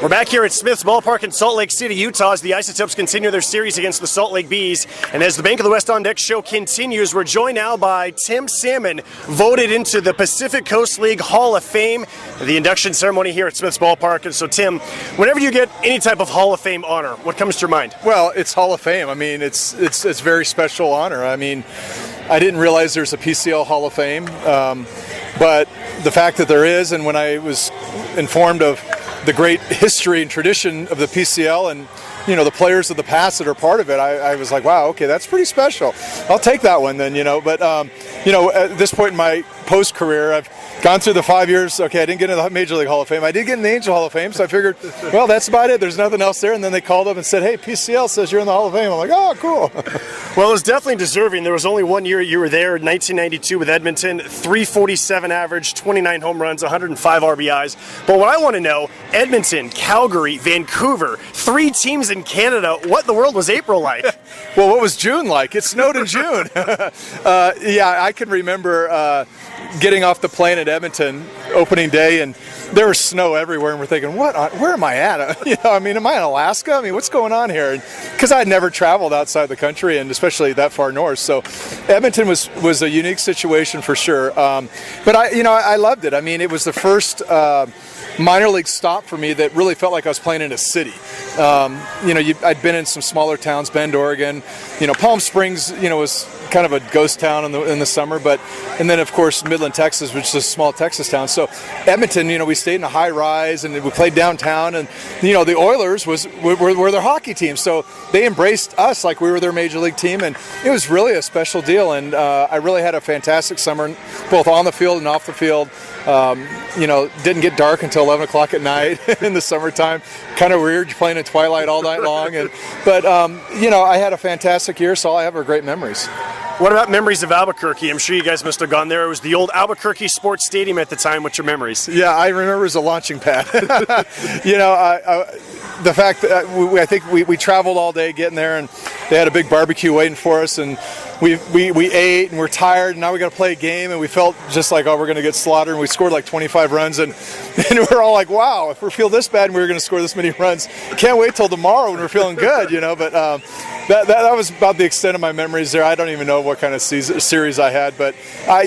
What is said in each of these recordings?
We're back here at Smith's Ballpark in Salt Lake City, Utah, as the Isotopes continue their series against the Salt Lake Bees. And as the Bank of the West On Deck show continues, we're joined now by Tim Salmon, voted into the Pacific Coast League Hall of Fame, the induction ceremony here at Smith's Ballpark. And so, Tim, whenever you get any type of Hall of Fame honor, what comes to your mind? Well, it's Hall of Fame. I mean, it's a very special honor. I mean, I didn't realize there's a PCL Hall of Fame, but the fact that there is, and when I was informed of the great history and tradition of the PCL and, you know, the players of the past that are part of it, I was like, wow, okay, that's pretty special. I'll take that one then, you know. But, you know, at this point in my post-career, I've gone through the 5 years. Okay, I didn't get into the Major League Hall of Fame. I did get in the Angel Hall of Fame, so I figured, well, that's about it. There's nothing else there. And then they called up and said, hey, PCL says you're in the Hall of Fame. I'm like, oh, cool. Well, it was definitely deserving. There was only 1 year you were there, 1992 with Edmonton, 347 average, 29 home runs, 105 RBIs. But what I want to know, Edmonton, Calgary, Vancouver, 3 teams in Canada. What in the world was April like? Well, what was June like? It snowed in June. Yeah, I can remember getting off the plane at Edmonton opening day, and there was snow everywhere, and we're thinking, where am I at? You know, I mean, am I in Alaska? I mean, what's going on here? Because I had never traveled outside the country, and especially that far north. So Edmonton was a unique situation for sure. But I loved it. I mean, it was the first minor league stop for me that really felt like I was playing in a city. You know, I'd been in some smaller towns, Bend, Oregon. You know, Palm Springs, you know, was kind of a ghost town in the summer, and then of course Midland, Texas, which is a small Texas town. So Edmonton, you know, we stayed in a high rise and we played downtown, and you know, the Oilers were their hockey team, so they embraced us like we were their major league team, and it was really a special deal. And I really had a fantastic summer, both on the field and off the field. You know, didn't get dark until 11 o'clock at night in the summertime. Kind of weird, you're playing at twilight all night long. But you know, I had a fantastic year, so I have great memories. What about memories of Albuquerque? I'm sure you guys must have gone there. It was the old Albuquerque Sports Stadium at the time. What's your memories? Yeah, I remember it was a launching pad. You know, the fact that I think we traveled all day getting there, and they had a big barbecue waiting for us, and we ate and we're tired, and now we got to play a game, and we felt just like, oh, we're going to get slaughtered, and we scored like 25 runs, and we're all like, wow, if we feel this bad and we were going to score this many runs, can't wait till tomorrow when we're feeling good, you know. But that was about the extent of my memories there. I don't even know what kind of series I had, but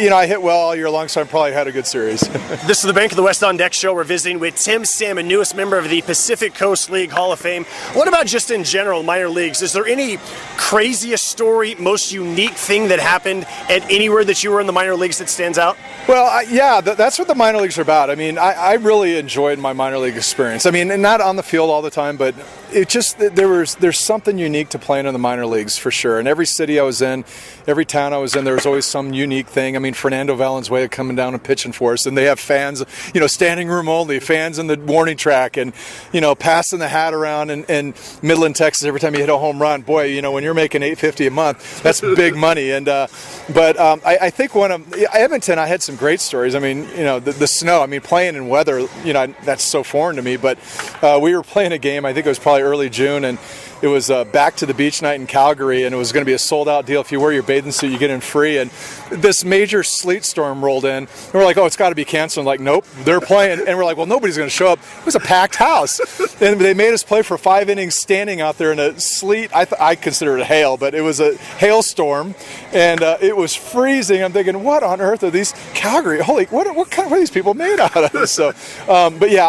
you know, I hit well all year long, so I probably had a good series. This is the Bank of the West On Deck show. We're visiting with Tim Salmon, newest member of the Pacific Coast League Hall of Fame. What about just in general, minor leagues? Is there any craziest story, most unique thing that happened at anywhere that you were in the minor leagues that stands out? Well, yeah, that's what the minor leagues are about. I mean, I really enjoyed my minor league experience. I mean, and not on the field all the time, but it just, there's something unique to playing in the minor leagues for sure. And every city I was in, every town I was in, there was always some unique thing. I mean, Fernando Valenzuela coming down and pitching for us, and they have fans, you know, standing room only, fans in the warning track, and, you know, passing the hat around in Midland, Texas every time you hit a home run. Boy, you know, when you're making $850 a month, that's big money. And but I think one of Edmonton, I had some great stories. I mean, you know, the snow. I mean, playing in weather, you know, that's so foreign to me. But we were playing a game. I think it was probably early June, and it was back to the beach night in Calgary, and it was going to be a sold-out deal. If you wear your bathing suit, you get in free. And this major sleet storm rolled in, and we're like, oh, it's got to be canceled. Like, nope, they're playing. And we're like, well, nobody's going to show up. It was a packed house. And they made us play for 5 innings standing out there in a sleet. I consider it a hail, but it was a hailstorm, and it was freezing. I'm thinking, what on earth are these Calgary? Holy, what kind of are these people made out of? So, but yeah,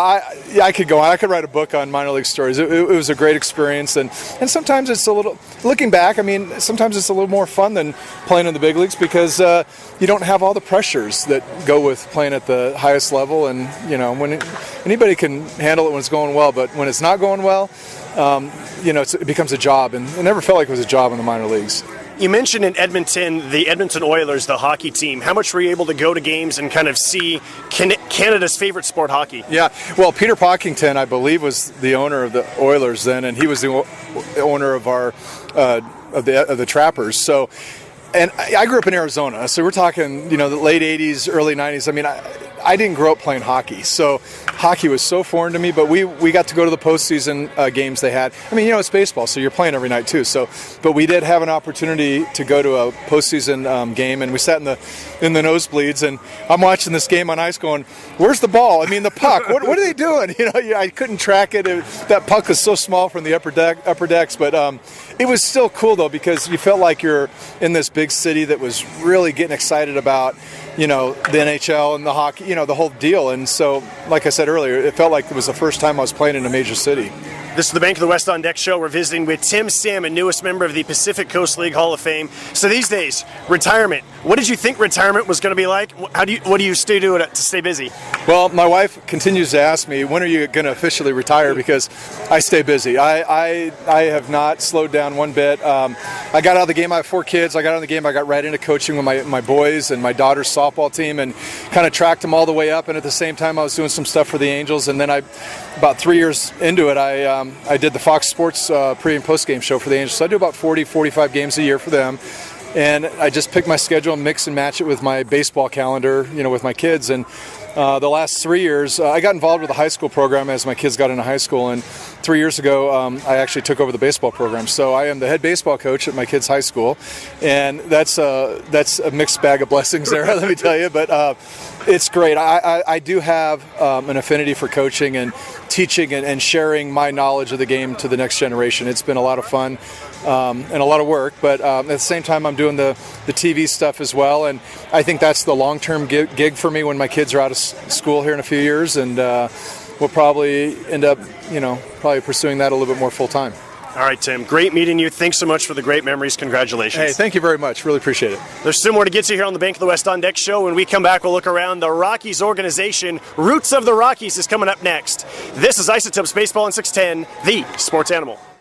I could go on. I could write a book on minor league stories. It was a great experience, and sometimes it's a little, looking back, I mean, sometimes it's a little more fun than playing in the big leagues because you don't have all the pressures that go with playing at the highest level. And, you know, anybody can handle it when it's going well, but when it's not going well, you know, it becomes a job. And it never felt like it was a job in the minor leagues. You mentioned in Edmonton, the Edmonton Oilers, the hockey team. How much were you able to go to games and kind of see Canada's favorite sport, hockey? Yeah, well, Peter Pocklington, I believe, was the owner of the Oilers then, and he was the owner of our of the Trappers. So, and I grew up in Arizona, so we're talking, you know, the late '80s, early '90s. I mean, I didn't grow up playing hockey, so hockey was so foreign to me. But we got to go to the postseason games they had. I mean, it's baseball, so you're playing every night too. But we did have an opportunity to go to a postseason game, and we sat in the nosebleeds, and I'm watching this game on ice, going, "Where's the ball? I mean, the puck. What are they doing?" I couldn't track it. That puck was so small from the upper decks, but it was still cool though, because you felt like you're in this big city that was really getting excited about, the NHL and the hockey, the whole deal. And so, like I said earlier, it felt like it was the first time I was playing in a major city. This is the Bank of the West on Deck show. We're visiting with Tim Salmon, newest member of the Pacific Coast League Hall of Fame. So these days, retirement. What did you think retirement was going to be like? What do you stay doing to stay busy? Well, my wife continues to ask me, when are you going to officially retire? Because I stay busy. I have not slowed down one bit. I got out of the game. I have 4 kids. I got out of the game. I got right into coaching with my boys and my daughter's softball team, and kind of tracked them all the way up. And at the same time, I was doing some stuff for the Angels. And then about 3 years into it, I did the Fox Sports pre- and post-game show for the Angels. So I do about 40, 45 games a year for them. And I just pick my schedule and mix and match it with my baseball calendar, with my kids. And the last 3 years, I got involved with the high school program as my kids got into high school. And 3 years ago, I actually took over the baseball program. So I am the head baseball coach at my kids' high school. And that's a mixed bag of blessings there, let me tell you. But it's great. I do have an affinity for coaching and teaching and sharing my knowledge of the game to the next generation. It's been a lot of fun and a lot of work, but at the same time I'm doing the TV stuff as well, and I think that's the long-term gig for me when my kids are out of school here in a few years, and we'll probably end up probably pursuing that a little bit more full-time. All right, Tim. Great meeting you. Thanks so much for the great memories. Congratulations. Hey, thank you very much. Really appreciate it. There's still more to get to here on the Bank of the West on Deck show. When we come back, we'll look around the Rockies organization. Roots of the Rockies is coming up next. This is Isotopes Baseball in 610, the sports animal.